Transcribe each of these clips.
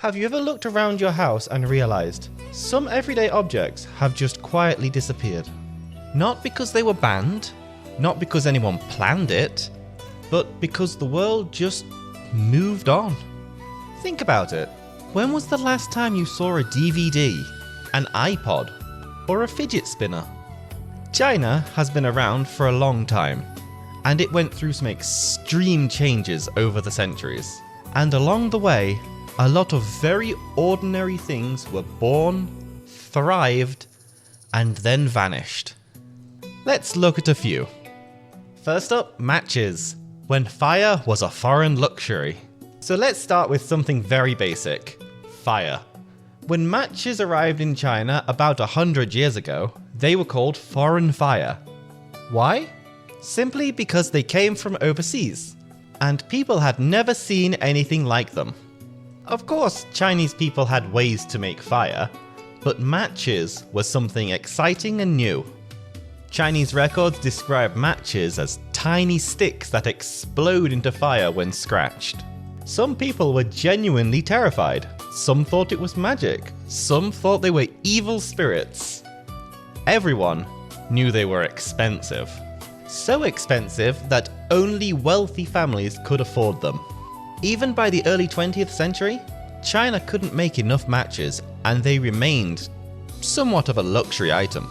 Have you ever looked around your house and realized some everyday objects have just quietly disappeared? Not because they were banned, not because anyone planned it, but because the world just moved on. Think about it. When was the last time you saw a DVD, an iPod, or a fidget spinner? China has been around for a long time, and it went through some extreme changes over the centuries. And along the way, a lot of very ordinary things were born, thrived, and then vanished. Let's look at a few. First up, matches, when fire was a foreign luxury. So let's start with something very basic, fire. When matches arrived in China about 100 years ago, they were called foreign fire. Why? Simply because they came from overseas, and people had never seen anything like them. Of course, Chinese people had ways to make fire, but matches were something exciting and new. Chinese records describe matches as tiny sticks that explode into fire when scratched. Some people were genuinely terrified. Some thought it was magic. Some thought they were evil spirits. Everyone knew they were expensive. So expensive that only wealthy families could afford them. Even by the early 20th century, China couldn't make enough matches, and they remained somewhat of a luxury item.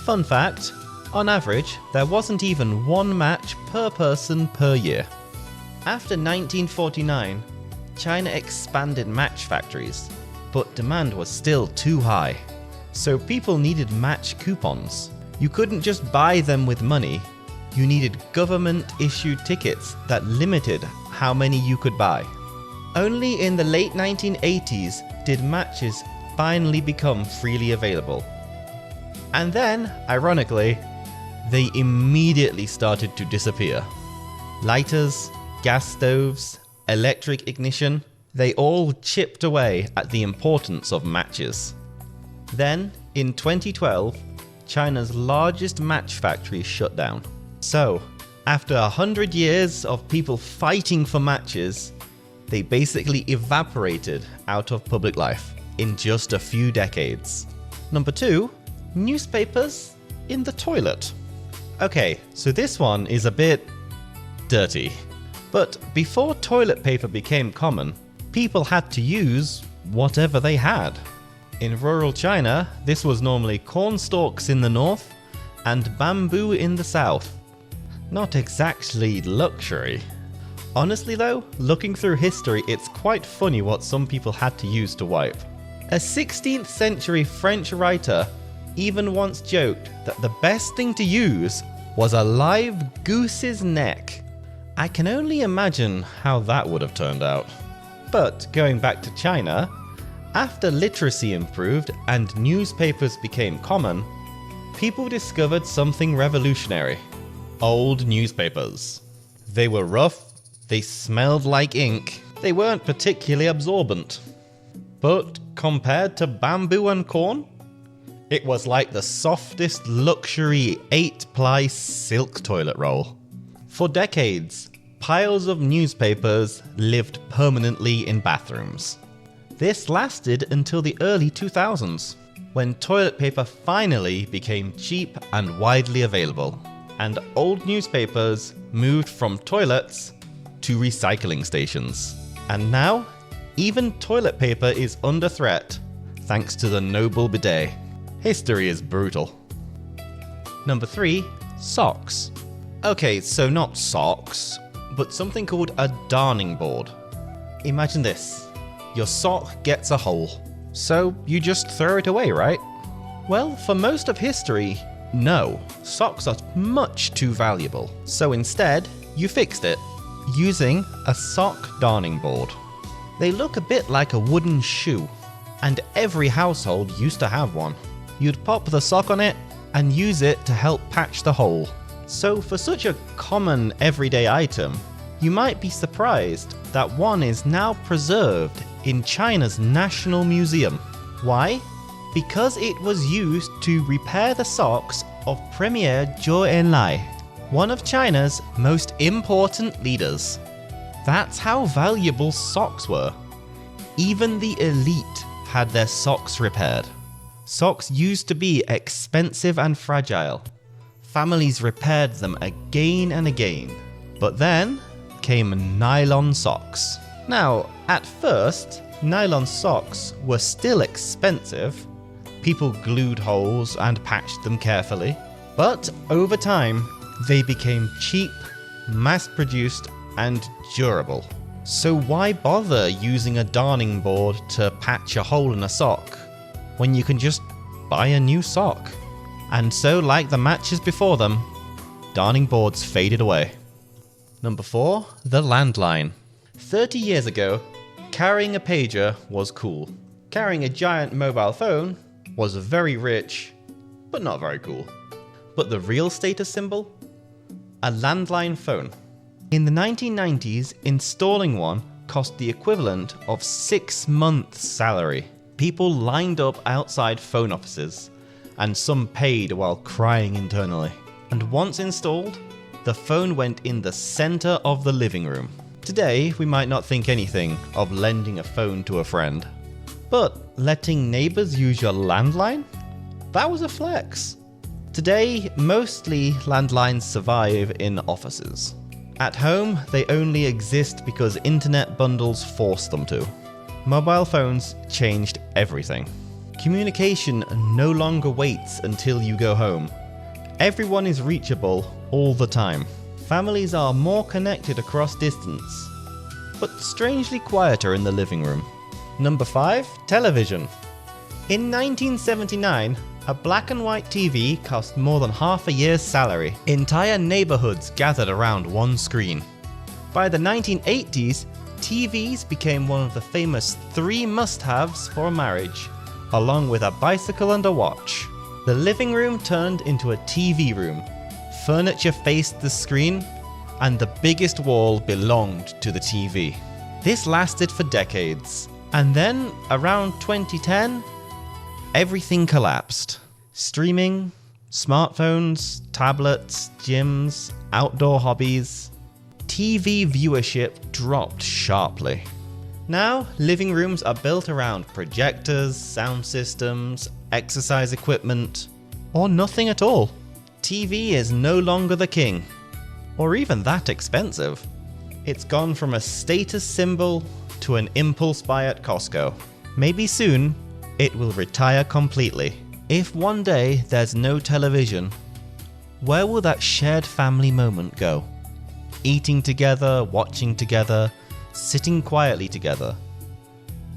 Fun fact, on average, there wasn't even one match per person per year. After 1949, China expanded match factories, but demand was still too high. So people needed match coupons. You couldn't just buy them with money. You needed government-issued tickets that limited how many you could buy. Only in the late 1980s did matches finally become freely available. And then, ironically, they immediately started to disappear. Lighters, gas stoves, electric ignition, they all chipped away at the importance of matches. Then, in 2012, China's largest match factory shut down. So, after 100 years of people fighting for matches, they basically evaporated out of public life in just a few decades. Number 2, newspapers in the toilet. Okay, so this one is a bit dirty. But before toilet paper became common, people had to use whatever they had. In rural China, this was normally corn stalks in the north and bamboo in the south. Not exactly luxury. Honestly though, looking through history, it's quite funny what some people had to use to wipe. A 16th century French writer even once joked that the best thing to use was a live goose's neck. I can only imagine how that would have turned out. But going back to China, after literacy improved and newspapers became common, people discovered something revolutionary. Old newspapers. They were rough, they smelled like ink, they weren't particularly absorbent. But compared to bamboo and corn, it was like the softest luxury 8-ply silk toilet roll. For decades, piles of newspapers lived permanently in bathrooms. This lasted until the early 2000s, when toilet paper finally became cheap and widely available, and old newspapers moved from toilets to recycling stations. And now, even toilet paper is under threat, thanks to the noble bidet. History is brutal. Number 3, socks. Okay, so not socks, but something called a darning board. Imagine this. Your sock gets a hole, so you just throw it away, right? Well, for most of history, no. Socks are much too valuable. So instead, you fixed it, using a sock darning board. They look a bit like a wooden shoe, and every household used to have one. You'd pop the sock on it and use it to help patch the hole. So for such a common everyday item, you might be surprised that one is now preserved in China's National Museum. Why? Because it was used to repair the socks of Premier Zhou Enlai, one of China's most important leaders. That's how valuable socks were. Even the elite had their socks repaired. Socks used to be expensive and fragile. Families repaired them again and again. But then came nylon socks. Now, at first, nylon socks were still expensive. People glued holes and patched them carefully. But over time, they became cheap, mass-produced, and durable. So why bother using a darning board to patch a hole in a sock when you can just buy a new sock? And so, like the matches before them, darning boards faded away. Number 4, the landline. 30 years ago, carrying a pager was cool. Carrying a giant mobile phone was very rich, but not very cool. But the real status symbol? A landline phone. In the 1990s, installing one cost the equivalent of 6 months' salary. People lined up outside phone offices, and some paid while crying internally. And once installed, the phone went in the center of the living room. Today, we might not think anything of lending a phone to a friend. But letting neighbors use your landline? That was a flex. Today, mostly landlines survive in offices. At home, they only exist because internet bundles force them to. Mobile phones changed everything. Communication no longer waits until you go home. Everyone is reachable all the time. Families are more connected across distance, but strangely quieter in the living room. Number 5, television. In 1979, a black and white TV cost more than half a year's salary. Entire neighborhoods gathered around one screen. By the 1980s, TVs became one of the famous 3 must-haves for a marriage, along with a bicycle and a watch. The living room turned into a TV room. Furniture faced the screen, and the biggest wall belonged to the TV. This lasted for decades, and then around 2010, everything collapsed. Streaming, smartphones, tablets, gyms, outdoor hobbies. TV viewership dropped sharply. Now, living rooms are built around projectors, sound systems, exercise equipment, or nothing at all. TV is no longer the king, or even that expensive. It's gone from a status symbol to an impulse buy at Costco. Maybe soon, it will retire completely. If one day there's no television, where will that shared family moment go? Eating together, watching together, sitting quietly together.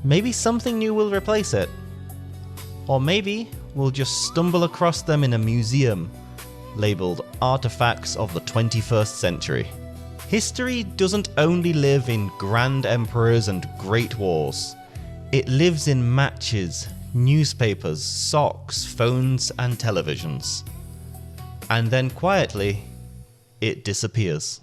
Maybe something new will replace it. Or maybe we'll just stumble across them in a museum labeled Artifacts of the 21st Century. History doesn't only live in grand emperors and great wars. It lives in matches, newspapers, socks, phones, and televisions. And then quietly, it disappears.